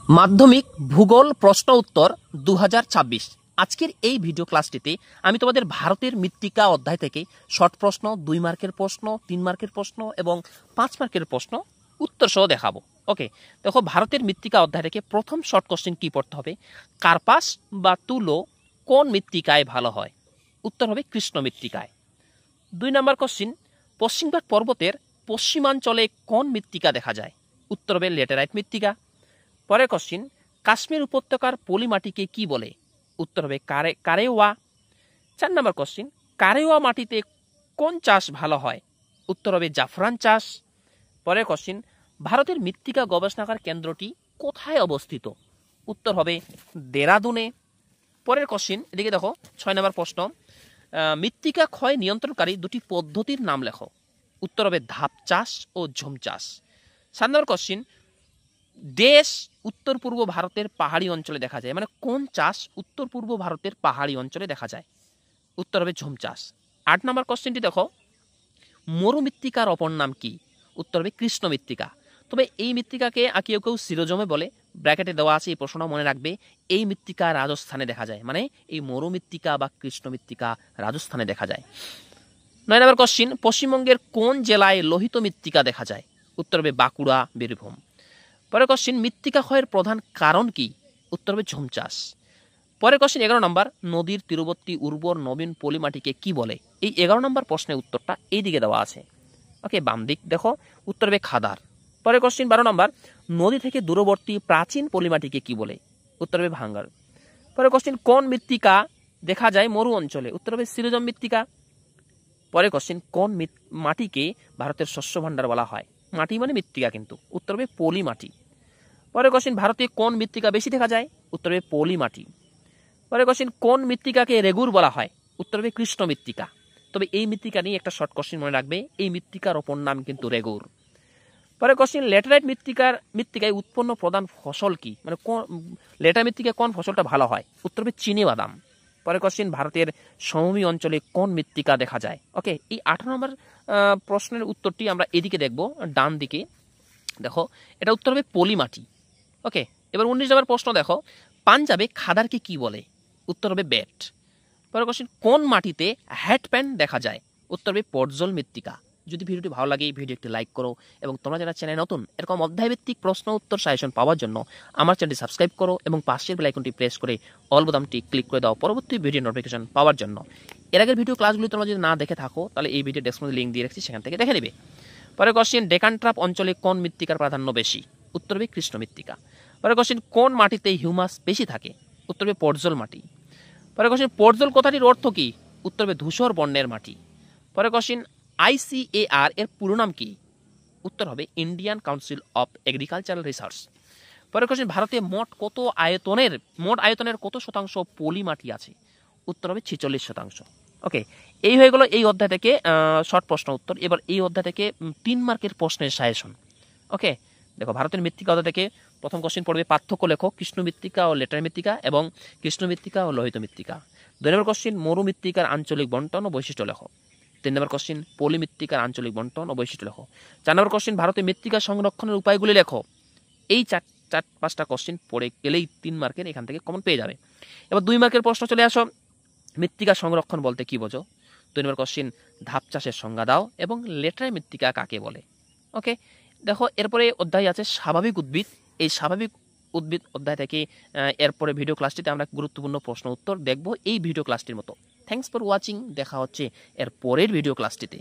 মাধ্যমিক ভূগোল প্রশ্ন উত্তর 2026। আজকের এই ভিডিও ক্লাসটিতে আমি তোমাদের ভারতের মৃত্তিকা অধ্যায় থেকে শর্ট প্রশ্ন, 2 মার্কের প্রশ্ন, 3 মার্কের প্রশ্ন এবং 5 মার্কের প্রশ্ন উত্তর সহ দেখাবো। ওকে, দেখো ভারতের মৃত্তিকা অধ্যায় থেকে প্রথম শর্ট কোশ্চেন কি পড়তে হবে? কার্পাস বা তুলো কোন মৃত্তিকায় ভালো হয়? উত্তর হবে কৃষ্ণ মৃত্তিকায়। 2 নম্বর কোশ্চেন, পশ্চিমঘাট পর্বতের পশ্চিমাঞ্চলে কোন মৃত্তিকা দেখা যায়? উত্তর হবে ল্যাটেরাইট মৃত্তিকা। পরের কোশ্চিন, কাশ্মীর উপত্যকার পলি মাটিকে কি বলে? উত্তর হবে কারেওয়া। 4 নম্বর কোশ্চিন, কারেওয়া মাটিতে কোন চাষ ভালো হয়? উত্তর হবে জাফরান চাষ। পরের কোশ্চিন, ভারতের মৃত্তিকা গবেষণাগার কেন্দ্রটি কোথায় অবস্থিত? উত্তর হবে দেরাদুনে। পরের কোশ্চিন, এদিকে দেখো 6 নম্বর প্রশ্ন, মৃত্তিকা ক্ষয় নিয়ন্ত্রণকারী দুটি পদ্ধতির নাম লেখো। উত্তর হবে ধাপ চাষ ও ঝুম চাষ। 7 নম্বর কোশ্চিন, দেশ উত্তর পূর্ব ভারতের পাহাড়ি অঞ্চলে দেখা যায়, মানে কোন চাষ উত্তর পূর্ব ভারতের পাহাড়ি অঞ্চলে দেখা যায়? উত্তর হবে ঝুম চাষ। 8 নম্বর কোশ্চেনটি দেখো, মরুমৃত্তিকার অপর নাম কি? উত্তর হবে কৃষ্ণ মৃত্তিকা। তবে এই মৃত্তিকাকে কেউ কেউ শিরোজমে বলে, ব্র্যাকেটে দেওয়া আছে, এই প্রশ্নটা মনে রাখবে। এই মৃত্তিকা রাজস্থানে দেখা যায়, মানে এই মরুমৃত্তিকা বা কৃষ্ণ মৃত্তিকা রাজস্থানে দেখা যায়। 9 নম্বর কোশ্চিন, পশ্চিমবঙ্গের কোন জেলায় লোহিত মৃত্তিকা দেখা যায়? উত্তর হবে বাঁকুড়া, বীরভূম। পরের কোশ্চিন, মৃত্তিকা ক্ষয়ের প্রধান কারণ কি? উত্তর হবে ঝুম চাষ। পরের কোশ্চিন 11 নম্বর, নদীর তীরবর্তী উর্বর নবীন পলি মাটিকে কি বলে? এই 11 নম্বর প্রশ্নের উত্তরটা এই দিকে দেওয়া আছে। ওকে, বাম দিক দেখো, উত্তর হবে খাদার। পরের কোশ্চিন 12 নম্বর, নদী থেকে দূরবর্তী প্রাচীন পলি মাটিকে কি বলে? উত্তর হবে ভাঙ্গার। পরের কোশ্চিন, কোন মৃত্তিকা দেখা যায় মরু অঞ্চলে? উত্তর হবে শিরোজম মৃত্তিকা। পরের কোশ্চিন, কোন মাটিকে ভারতের শস্য ভাণ্ডার বলা হয়? মাটি মানে মৃত্তিকা কিন্তু, উত্তর হবে পলি মাটি। পরের কোশ্চিন, ভারতে কোন মৃত্তিকা বেশি দেখা যায়? উত্তর হবে পলি মাটি। পরের কোশ্চিন, কোন মৃত্তিকাকে রেগুর বলা হয়? উত্তর হবে কৃষ্ণ মৃত্তিকা। তবে এই মৃত্তিকা নিয়ে একটা শর্ট কোশ্চিন মনে রাখবে, এই মৃত্তিকার অপর নাম কিন্তু রেগুর। পরের কোশ্চিন, ল্যাটেরাইট মৃত্তিকায় উৎপন্ন প্রধান ফসল কি? মানে কোন ল্যাটেরাইট মৃত্তিকায় কোন ফসলটা ভালো হয়? উত্তর হবে চিনি বাদাম। পরের কোশ্চিন, ভারতের সমভূমি অঞ্চলে কোন মৃত্তিকা দেখা যায়? ওকে, এই 18 নম্বর প্রশ্নের উত্তরটি আমরা এদিকে দেখব, ডান দিকে দেখো, এটা উত্তর হবে পলি মাটি। ওকে, এবার 19 নম্বর প্রশ্ন দেখো, পাঞ্জাবে খাদারকে কি বলে? উত্তর হবে বেট। পরের কোশ্চেন, কোন মাটিতে হ্যাট প্যান দেখা যায়? উত্তর হবে পর্জল মৃত্তিকা। যদি ভিডিওটি ভালো লাগে এই ভিডিও একটি লাইক করো, এবং তোমরা যারা চ্যানেল নতুন এরকম অধ্যায়ভিত্তিক প্রশ্ন উত্তর সাজেশন পাওয়ার জন্য আমার চ্যানেলটি সাবস্ক্রাইব করো এবং পাশের বেল আইকনটি প্রেস করে অল বোতামটি ক্লিক করে দাও পরবর্তী ভিডিও নোটিফিকেশন পাওয়ার জন্য। এর আগের ভিডিও ক্লাসগুলি তোমরা যদি না দেখে থাকো তাহলে এই ভিডিও ডেসক্রিপশনে লিঙ্ক দিয়ে রাখছি, সেখান থেকে দেখে নেবে। পরের কোশ্চেন, ডেকান ট্রাপ অঞ্চলে কোন মৃত্তিকার প্রাধান্য বেশি? উত্তর হবে কৃষ্ণ মৃত্তিকা। পরের কোশ্চেন, কোন মাটিতে হিউমাস বেশি থাকে? উত্তর হবে পর্জল মাটি। পরের কোশ্চেন, পর্জল কথাটির অর্থ কি? উত্তর হবে ধূসর বর্ণের মাটি। পরের কোশ্চেন, ICAR এর পুরো নাম কি? উত্তর হবে Indian council of agricultural research. পরের কোশ্চেন, ভারতে মোট আয়তনের কত শতাংশ পলি মাটি আছে? উত্তর হবে 46%। ওকে, এই হয়ে গেল এই অধ্যায় থেকে শর্ট প্রশ্ন উত্তর। এবার এই অধ্যায় থেকে 3 মার্কের প্রশ্নের সাজেশন। ওকে, দেখো ভারতের মৃত্তিকা অধ্যায় থেকে প্রথম কোশ্চেন পড়বে, পার্থক্য লেখো কৃষ্ণ মৃত্তিকা ও ল্যাটেরাইট মৃত্তিকা এবং কৃষ্ণ মৃত্তিকা ও লোহিত মৃত্তিকা। 2 নম্বর কোশ্চেন, মরু মৃত্তিকার আঞ্চলিক বন্টন ও বৈশিষ্ট্য লেখো। 3 নম্বর কোশ্চেন, পলি মৃত্তিকার আঞ্চলিক বন্টন ও বৈশিষ্ট্য লেখো। 4 নম্বর কোশ্চেন, ভারতের মৃত্তিকা সংরক্ষণের উপায়গুলি লেখো। এই 4-5টা কোশ্চেন পড়ে গেলেই 3 মার্কের এখান থেকে কমন পেয়ে যাবে। এবার 2 মার্কের প্রশ্ন চলে আসো, মৃত্তিকা সংরক্ষণ বলতে কি বোঝো? 2 নম্বর কোশ্চেন, ধাপ চাষের সংজ্ঞা দাও এবং ল্যাটেরাইট মৃত্তিকা কাকে বলে? ওকে, দেখো এরপরে অধ্যায় আছে স্বাভাবিক উদ্ভিদ। এই স্বাভাবিক উদ্ভিদ অধ্যায় থেকে এরপরে ভিডিও ক্লাসটিতে আমরা গুরুত্বপূর্ণ প্রশ্ন উত্তর দেখব এই ভিডিও ক্লাসটির মতো। থ্যাঙ্কস ফর ওয়াচিং, দেখা হচ্ছে এর পরের ভিডিও ক্লাসটিতে।